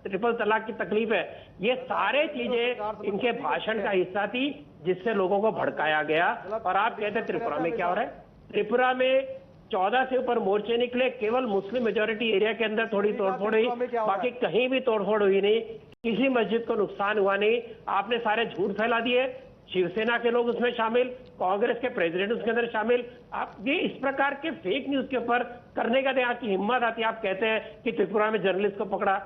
ट्रिपल तलाक की तकलीफ है। ये सारे चीजें इनके भाषण का हिस्सा थी जिससे लोगों को भड़काया गया। और आप कहते हैं त्रिपुरा में क्या हो रहा है? त्रिपुरा में 14 से ऊपर मोर्चे निकले, केवल मुस्लिम मेजोरिटी एरिया के अंदर थोड़ी तोड़फोड़ हुई, बाकी कहीं भी तोड़फोड़ हुई नहीं, किसी मस्जिद को नुकसान हुआ नहीं। आपने सारे झूठ फैला दिए, शिवसेना के लोग उसमें शामिल, कांग्रेस के प्रेसिडेंट उसके अंदर शामिल। आप ये इस प्रकार के फेक न्यूज के ऊपर करने का आपकी हिम्मत आती है। आप कहते हैं कि त्रिपुरा में जर्नलिस्ट को पकड़ा,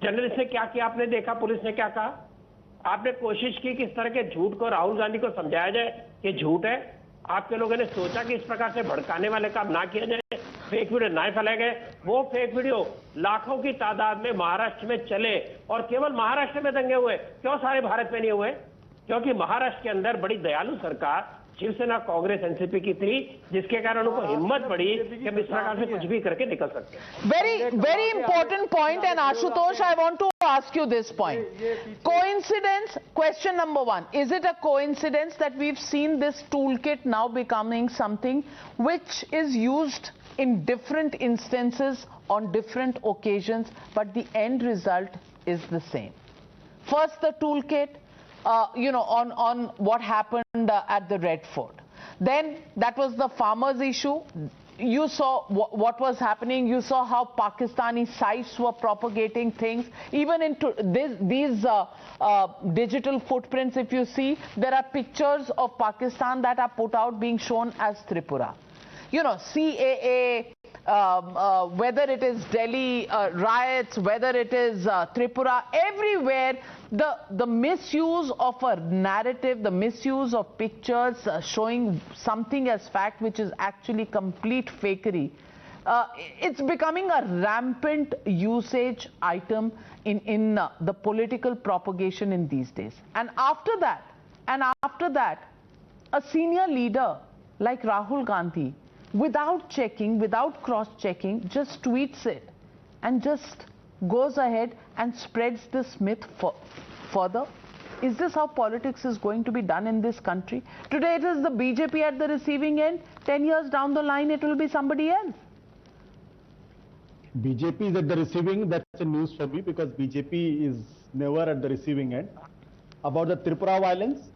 जर्नलिस्ट ने क्या किया आपने देखा? पुलिस ने क्या कहा? आपने कोशिश की कि इस तरह के झूठ को राहुल गांधी को समझाया जाए कि झूठ है? आपके लोगों ने सोचा कि इस प्रकार से भड़काने वाले काम ना किया जाए? फेक वीडियो नहीं फैलाए गए। वो फेक वीडियो लाखों की तादाद में महाराष्ट्र में चले और केवल महाराष्ट्र में दंगे हुए, क्यों सारे भारत में नहीं हुए? क्योंकि महाराष्ट्र के अंदर बड़ी दयालु सरकार शिवसेना कांग्रेस एनसीपी की थी, जिसके कारण उनको हिम्मत पड़ी कि हम इस प्रकार से कुछ भी करके निकल सकते हैं। Very important point, and Ashutosh, I want to ask you this point. Coincidence, question number one. Is it a coincidence that we've seen this toolkit now becoming something which is used in different instances on different occasions, but the end result is the same? First, the toolkit, on what happened at the Red Fort. Then that was the farmers issue. You saw what was happening. You saw how Pakistani sites were propagating things. Even into these digital footprints, if you see, there are pictures of Pakistan that are put out being shown as Tripura. CAA, whether it is Delhi riots, whether it is Tripura, everywhere the misuse of a narrative, the misuse of pictures showing something as fact which is actually complete fakery. It's becoming a rampant usage item in the political propagation in these days. And after that, a senior leader like Rahul Gandhi, without checking, without cross-checking, just tweets it and just goes ahead and spreads this myth further. Is this how politics is going to be done in this country? Today it is the BJP at the receiving end. 10 years down the line, it will be somebody else. BJP is at the receiving. That's a news for me, because BJP is never at the receiving end. About the Tripura violence,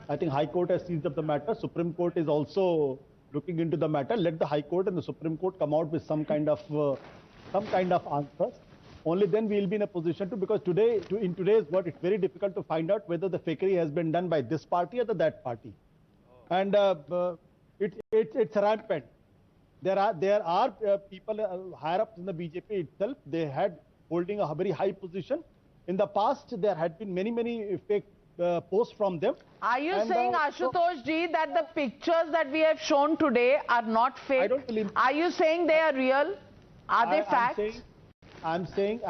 I think High Court has seized up the matter. Supreme Court is also looking into the matter. Let the High Court and the Supreme Court come out with some kind of answers. Only then we will be in a position to, because in today's world, it's very difficult to find out whether the fakery has been done by this party or that party. And it's rampant. There are people higher up in the BJP itself. They had holding a very high position. In the past, there had been many fake posts from them. Are you saying, Ashutosh ji, that the pictures that we have shown today are not fake? I don't believe. Are you saying they are real? Are they facts? I'm saying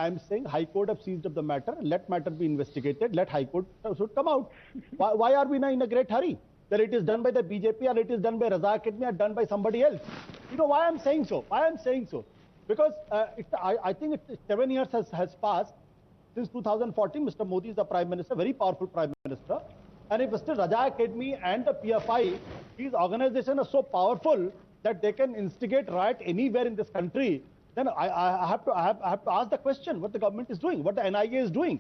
High Court have seized up the matter. Let matter be investigated. Let High Court should come out. Why are we now in a great hurry? That it is done by the BJP or it is done by Raza Academy or done by somebody else. You know why I'm saying so? Because I think 7 years has passed since 2014. Mr. Modi is the Prime Minister, very powerful Prime Minister. And if Mr. Raza Academy and the PFI, these organizations are so powerful that they can instigate riot anywhere in this country, then I have to ask the question what the government is doing, what the NIA is doing,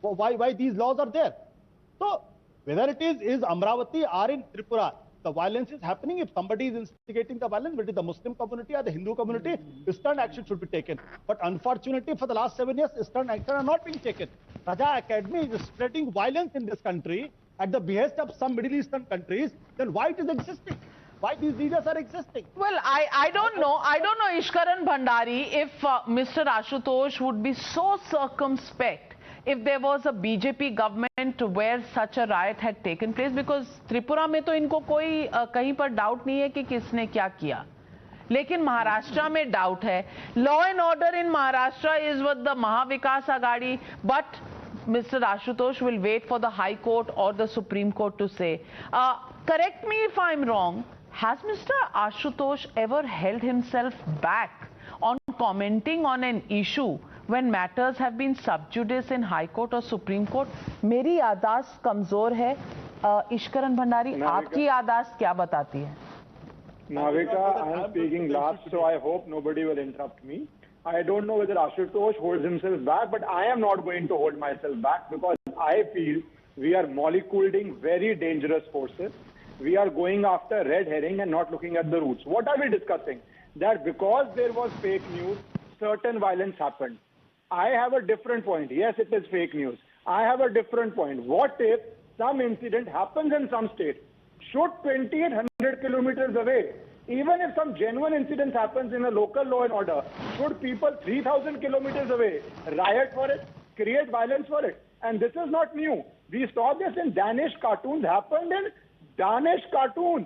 why these laws are there. So whether it is Amravati or in Tripura, the violence is happening. If somebody is instigating the violence, whether it is the Muslim community or the Hindu community, stern action should be taken. But unfortunately, for the last 7 years, stern action are not being taken. Raja Academy is spreading violence in this country at the behest of some Middle Eastern countries. Then why it is existing? Why these leaders are existing? Well, I don't know, Ishkaran Bhandari, if Mr. Ashutosh would be so circumspect if there was a BJP government where such a riot had taken place, because Tripura में तो इनको कोई कहीं पर doubt नहीं है कि किसने क्या किया, लेकिन महाराष्ट्र में डाउट है. Law and order in Maharashtra is with the Mahavikas Aghadi, but Mr. Ashutosh will wait for the High Court or the Supreme Court to say. Correct me if I'm wrong. Has Mr. Ashutosh ever held himself back on commenting on an issue when matters have been sub judice in High Court or Supreme Court? मेरी यादाश्त कमजोर है. Ishkaran Bhandari, आपकी यादाश्त क्या बताती है? Navika, I am speaking last, so I hope nobody will interrupt me. I don't know whether Ashutosh holds himself back, but I am not going to hold myself back, because I feel we are moleculing very dangerous forces. We are going after red herring and not looking at the roots. What are we discussing? That because there was fake news, certain violence happened. I have a different point. Yes, it is fake news. I have a different point. What if some incident happens in some state? Should 2,800 kilometers away, even if some genuine incident happens in a local law and order, should people 3,000 kilometers away riot for it, create violence for it? And this is not new. We saw this in Danish cartoons, happened in Danish cartoons.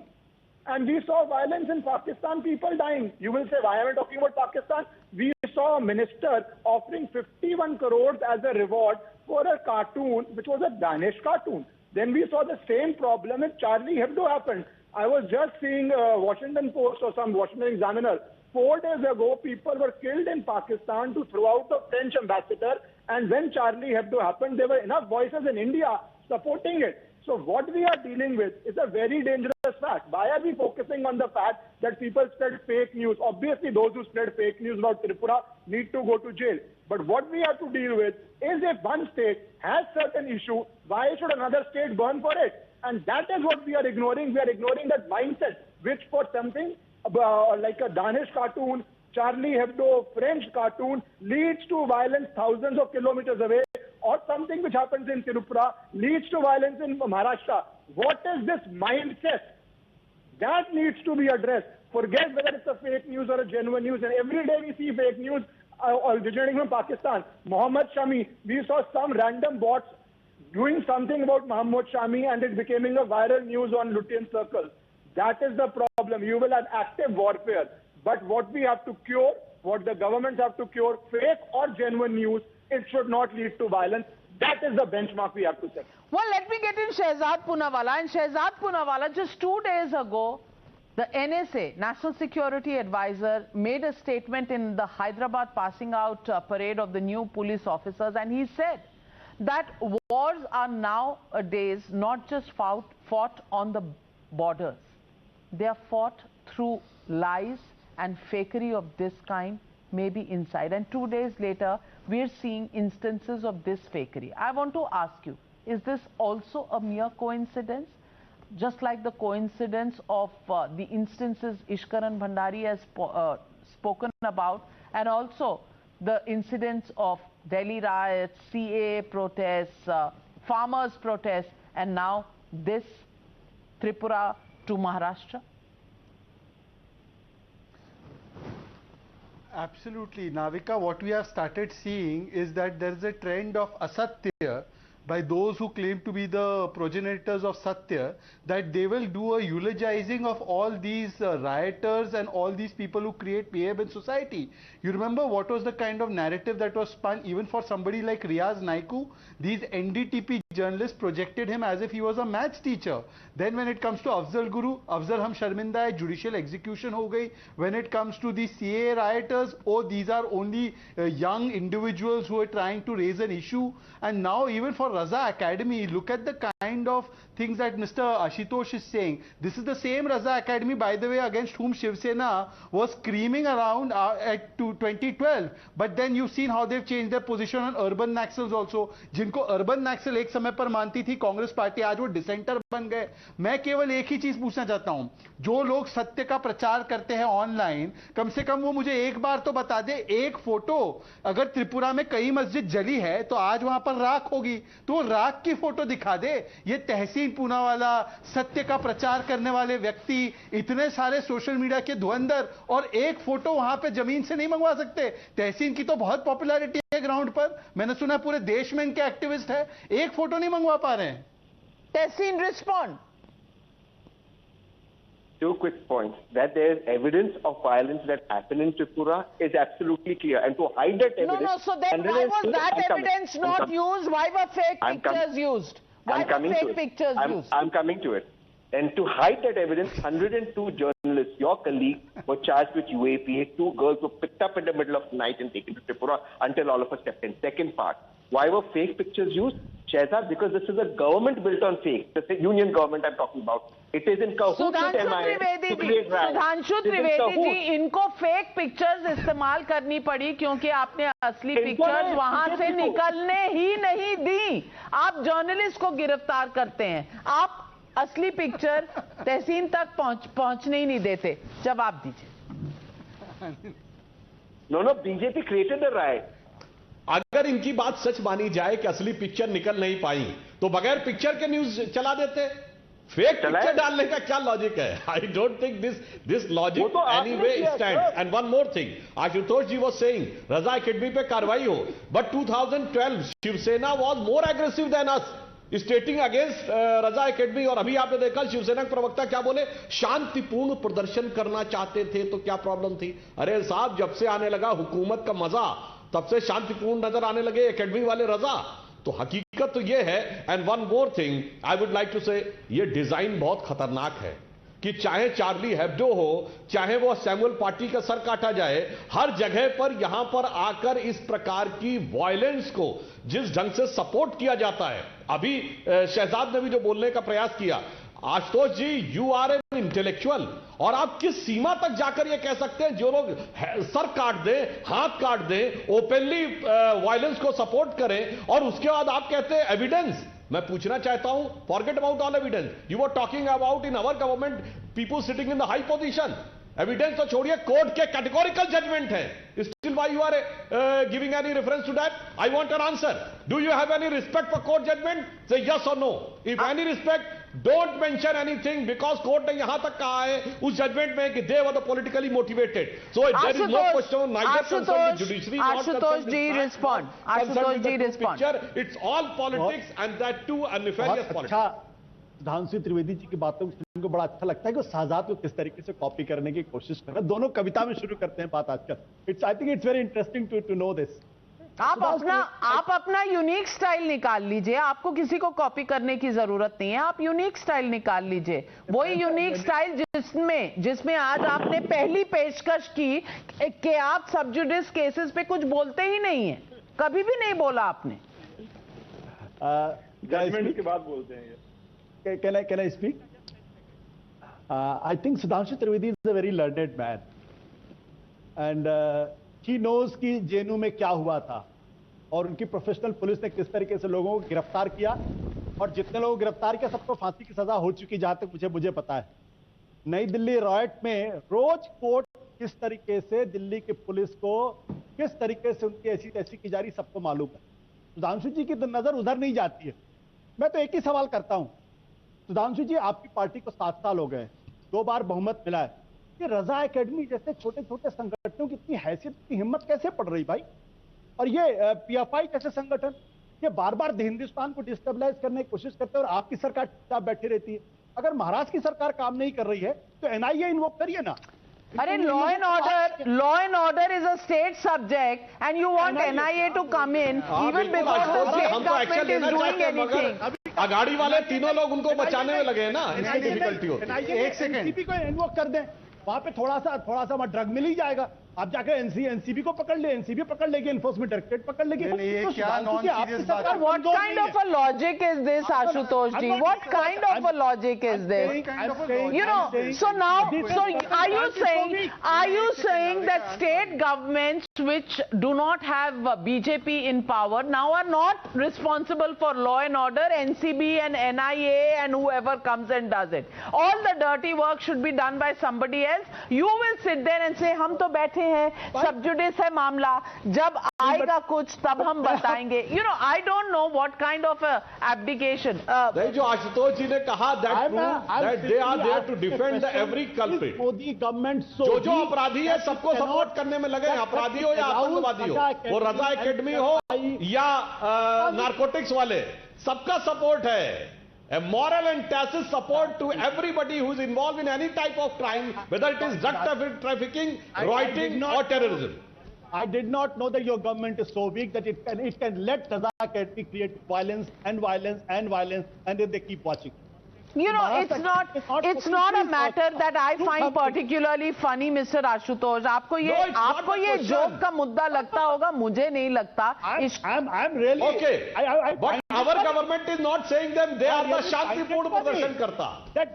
And we saw violence in Pakistan, people dying. You will say, why am I talking about Pakistan? We saw a minister offering 51 crores as a reward for a cartoon, which was a Danish cartoon. Then we saw the same problem in Charlie Hebdo happened. I was just seeing Washington Post or some Washington Examiner. 4 days ago, people were killed in Pakistan to throw out the French ambassador. And when Charlie Hebdo happened, there were enough voices in India supporting it. So what we are dealing with is a very dangerous fact. Why are we focusing on the fact that people spread fake news? Obviously, those who spread fake news about Tripura need to go to jail. But what we have to deal with is if one state has certain issue, why should another state burn for it? And that is what we are ignoring. We are ignoring that mindset, which for something like a Danish cartoon, Charlie Hebdo, French cartoon, leads to violence thousands of kilometers away, or something which happens in Tripura leads to violence in Maharashtra. What is this mindset? That needs to be addressed. Forget whether it's a fake news or a genuine news. And every day we see fake news originating from Pakistan. Mohammed Shami, we saw some random bots doing something about Mohammed Shami and it becoming a viral news on Lutyens circles. That is the problem. You will have active warfare. But what we have to cure, what the governments have to cure, fake or genuine news, it should not lead to violence. That is the benchmark we have to set. Well, let me get in Shehzad Poonawalla. And Shehzad Poonawalla, just 2 days ago, the NSA, National Security Advisor, made a statement in the Hyderabad passing out parade of the new police officers. And he said that wars are nowadays not just fought on the borders. They are fought through lies and fakery of this kind, maybe inside. And 2 days later, we're seeing instances of this fakery. I want to ask you, is this also a mere coincidence? Just like the coincidence of the instances Ishkaran Bhandari has spoken about, and also the incidents of Delhi riots, CAA protests, farmers' protests, and now this Tripura to Maharashtra? Absolutely, Navika. What we have started seeing is that there is a trend of asatya by those who claim to be the progenitors of Satya, that they will do a eulogizing of all these rioters and all these people who create mayhem in society. You remember what was the kind of narrative that was spun even for somebody like Riaz Naiku? These NDTP journalists projected him as if he was a maths teacher. Then when it comes to Afzal Guru, Afzal hum sharminda hai, judicial execution ho gayi. When it comes to the CAA rioters, oh, these are only young individuals who are trying to raise an issue. And now even for Raza Academy, look at the kind of things that Mr. Ashutosh is saying. This is the same Raza Academy, by the way, against whom Shiv Sena was screaming around at 2012. But then you've seen how they've changed their position on urban Naxals also. जिनको urban Naxal एक समय पर मानती थी Congress party, आज वो डिसेंटर बन गए. मैं केवल एक ही चीज पूछना चाहता हूं, जो लोग सत्य का प्रचार करते हैं ऑनलाइन, कम से कम वो मुझे एक बार तो बता दे, एक फोटो, अगर त्रिपुरा में कई मस्जिद जली है तो आज वहां पर राख होगी, तो राख की फोटो दिखा दे. ये तहसीन पूनावाला, सत्य का प्रचार करने वाले व्यक्ति, इतने सारे सोशल मीडिया के धुरंधर, और एक फोटो वहां पे जमीन से नहीं मंगवा सकते. तहसीन की तो बहुत पॉपुलैरिटी है ग्राउंड पर, मैंने सुना पूरे देश में इनके एक्टिविस्ट है, एक फोटो नहीं मंगवा पा रहे हैं. तहसीन respond. Two quick points. That there is evidence of violence that happened in Tripura is absolutely clear. And to hide that evidence... No, so then why was that evidence not used? Why were fake pictures used? Why were fake pictures used? I'm coming to it. And to hide that evidence, 102 journalists, your colleagues, were charged with UAPA. 2 girls were picked up in the middle of the night and taken to Tripura until all of us stepped in. Second part, why were fake pictures used? Shehzad, because this is a government built on fake. The union government I'm talking about. It is in cahoots with MIA to create riots. Sudhanshu Trivedi ji, इनको fake pictures इस्तेमाल करनी पड़ी क्योंकि आपने असली pictures वहां से निकलने ही नहीं दी. आप जर्नलिस्ट को गिरफ्तार करते हैं, आप असली पिक्चर तहसीन तक पहुंचने ही नहीं देते. जवाब दीजिए. No, BJP created the riot. अगर इनकी बात सच मानी जाए कि असली पिक्चर निकल नहीं पाई, तो बगैर पिक्चर के न्यूज चला देते. फेक पिक्चर डालने का क्या लॉजिक है? I don't think this logic anyway stands. And one more thing, Ashutosh ji was saying Raza Academy पे कार्रवाई हो, but 2012 Shiv Sena was more aggressive than us. Stating against Raza Academy. और अभी आपने देखा शिवसेना के प्रवक्ता क्या बोले, शांतिपूर्ण प्रदर्शन करना चाहते थे तो क्या प्रॉब्लम थी। अरे साहब, जब से आने लगा हुकूमत का मजा, तब से शांतिपूर्ण नजर आने लगे एकेडमी वाले रजा। तो हकीकत तो यह है। And one more thing I would like to say, ये डिजाइन बहुत खतरनाक है कि चाहे चार्ली हेब्डो हो, चाहे वो सैमुअल पाटी का सर काटा जाए, हर जगह पर यहां पर आकर इस प्रकार की वायलेंस को जिस ढंग से सपोर्ट किया जाता है। अभी शहजाद ने भी जो बोलने का प्रयास किया, आशुतोष जी यू आर एन इंटेलेक्चुअल, और आप किस सीमा तक जाकर ये कह सकते हैं जो लोग सर काट दें, हाथ काट दें, ओपनली वायलेंस को सपोर्ट करें, और उसके बाद आप कहते हैं एविडेंस। मैं पूछना चाहता हूं, forget about all evidence, you are talking about in our government people sitting in the high position. Evidence तो छोड़िए, कोर्ट के कैटेगोरिकल जजमेंट है, still why you are giving any reference to that? I want an answer. Do you have any respect for court judgment? Say yes और no. If any respect, don't mention anything, because court ने यहां तक कहा है उस judgment में कि they were politically motivated. So there is no question, neither concern the judiciary, Ashutosh ji respond, Ashutosh ji respond. It's all politics and that too a nefarious politics. Sudhanshu Trivedi ji की बातों को बड़ा अच्छा लगता है कि वो शहजाद को किस तरीके से कॉपी करने की कोशिश कर रहे हैं। दोनों कविता में शुरू करते हैं बात आजकल। I think it's very interesting to know this. आप अपना यूनिक स्टाइल निकाल लीजिए, आपको किसी को कॉपी करने की जरूरत नहीं है। आप यूनिक स्टाइल निकाल लीजिए, वही यूनिक स्टाइल जिसमें आज आपने पहली पेशकश की कि आप सब जुडिस केसेस पे कुछ बोलते ही नहीं है, कभी भी नहीं बोला आपने। जजमेंट के बाद बोलते हैं। Can I speak? I think Sudhanshu Trivedi is a very learned man, and he knows कि जेएनयू में क्या हुआ था और उनकी प्रोफेशनल पुलिस ने किस तरीके से लोगों को गिरफ्तार किया, और जितने लोगों को गिरफ्तार किया सबको फांसी की सजा हो चुकी, जहां तक मुझे पता है। नई दिल्ली रॉयट में रोज कोर्ट किस तरीके से दिल्ली की पुलिस को किस तरीके से उनकी ऐसी तैसी की जा रही, सबको मालूम है। सुधांशु जी की तो नजर उधर नहीं जाती है। मैं तो एक ही सवाल करता हूं, सुधांशु जी आपकी पार्टी को 7 साल हो गए, 2 बार बहुमत मिला है, कि रजा एकेडमी जैसे छोटे छोटे संगठनों की इतनी हैसियत, इतनी हिम्मत कैसे पड़ रही भाई? और ये पीएफआई जैसे संगठन ये बार बार हिंदुस्तान को डिस्टेबलाइज करने की कोशिश करते हैं और आपकी सरकार चुपचाप बैठी रहती है। अगर महाराष्ट्र की सरकार काम नहीं कर रही है तो एनआईए इन्वोक करिए ना। अरे law and order is a state subject and you want NIA to come in even before the state government is doing anything. अगाड़ी वाले तीनों लोग उनको बचाने में लगे हैं ना, इसकी डिफिकल्टी होती है। एक सेकंड, एनसीबी को इन्वोक कर दें, वहां पे थोड़ा सा वहां ड्रग मिल ही जाएगा। आप जाकर एनसीबी को पकड़ ले, एनसीबी पकड़ लेगी, एनफोर्समेंट डायरेक्टरेट पकड़ लेगी। What kind of a logic is this, Ashutosh ji? What kind of a logic is this? You know, so now, are you saying that state governments which do not have BJP in power now are not responsible for law and order, NCB and NIA and whoever comes and does it? All the dirty work should be done by somebody else. You will sit there and say, हम तो बैठे हैं, सब जुडिस है मामला, जब आएगा कुछ तब हम बताएंगे. You know, I don't know what kind of abdication. नहीं, जो आशुतोष जी ने कहा that they are there to defend every culprit. Modi government जो अपराधी है सबको सपोर्ट करने में लगे, अपराधी हो या आतंकवादी हो, वो रजा एकेडमी हो या नारकोटिक्स वाले, सबका सपोर्ट है. A moral and tacit support to everybody who is involved in any type of crime, whether it is drug trafficking, rioting or terrorism. I did not know that your government is so weak that it can let Raza Academy create violence and violence and violence, and then they keep watching. You know, it's not a matter that I find particularly funny, Mr. Ashutosh. आपको ये joke का मुद्दा लगता होगा, मुझे नहीं लगता. I'm really okay. But our government is not saying them. They are the शांतिपूर्ण प्रदर्शन करता.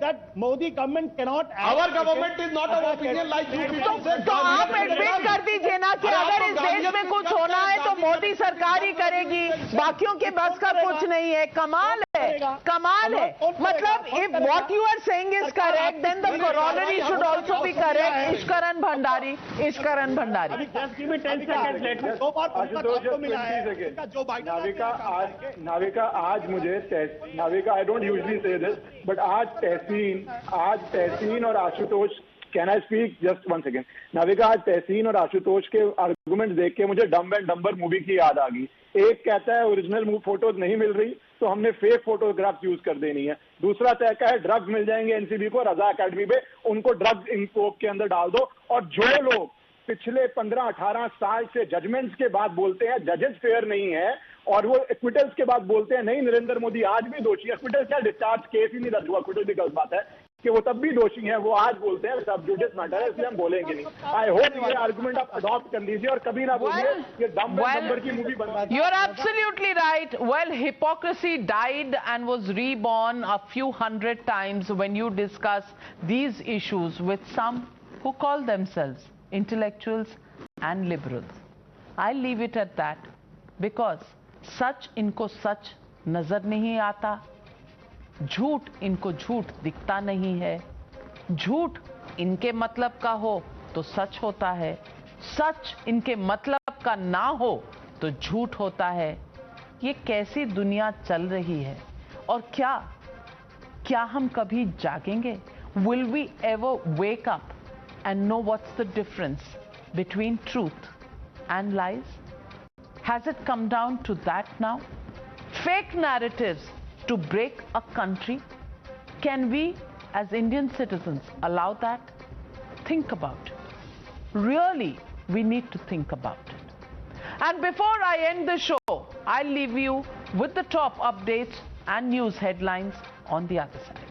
That Modi government cannot. Our government is not of opinion like you people say. तो आप एडमिट कर दीजिए ना कि अगर इस देश में कुछ होना है तो मोदी सरकार ही करेगी, बाकियों के बस का कुछ नहीं है. कमाल है. मतलब if what you are saying is correct, then the corollary should also be correct. Ishkaran Bhandari. Just give me 10 seconds. Let me. Navika आज मुझे Navika, I don't usually say this, but आज तहसीन और Ashutosh, can I speak just 1 second? Navika, आज तहसीन और आशुतोष के argument देख के मुझे डम्ब एंड डम्बर मूवी की याद आ गई. एक कहता है ओरिजिनल फोटोज नहीं मिल रही, तो हमने फेक फोटोग्राफ यूज कर देनी है। दूसरा तरीका है ड्रग्स मिल जाएंगे एनसीबी को रजा एकेडमी पे, उनको ड्रग्स इंपोक के अंदर डाल दो। और जो लोग पिछले 15-18 साल से जजमेंट्स के बाद बोलते हैं जजेस फेयर नहीं है, और वो एक्विटल्स के बाद बोलते हैं नहीं नरेंद्र मोदी आज भी दोषी है, एक्विटल क्या, डिस्चार्ज केस ही नहीं दर्ज हुआ, एक्विटल भी गलत बात है कि वो तब भी दोषी हैं, वो आज बोलते हैं सब जुडिस मैटर है, इसलिए हम बोलेंगे नहीं। आई होप ये आर्गुमेंट आप अडॉप्ट कर लीजिए और कभी ना बोलिए ये डम्ब नंबर की मूवी बना। You are absolutely right. Well, hypocrisy died and was reborn a few hundred times when you discuss these issues with some who call themselves intellectuals and liberals. I'll leave it at that because सच इनको सच नजर नहीं आता, झूठ इनको झूठ दिखता नहीं है। झूठ इनके मतलब का हो तो सच होता है, सच इनके मतलब का ना हो तो झूठ होता है। ये कैसी दुनिया चल रही है और क्या हम कभी जागेंगे? Will we ever wake up and know what's the difference between truth and lies? Has it come down to that now? Fake narratives to break a country? Can we as Indian citizens allow that? Think about it. Really, we need to think about it. And before I end the show, I'll leave you with the top updates and news headlines on the other side.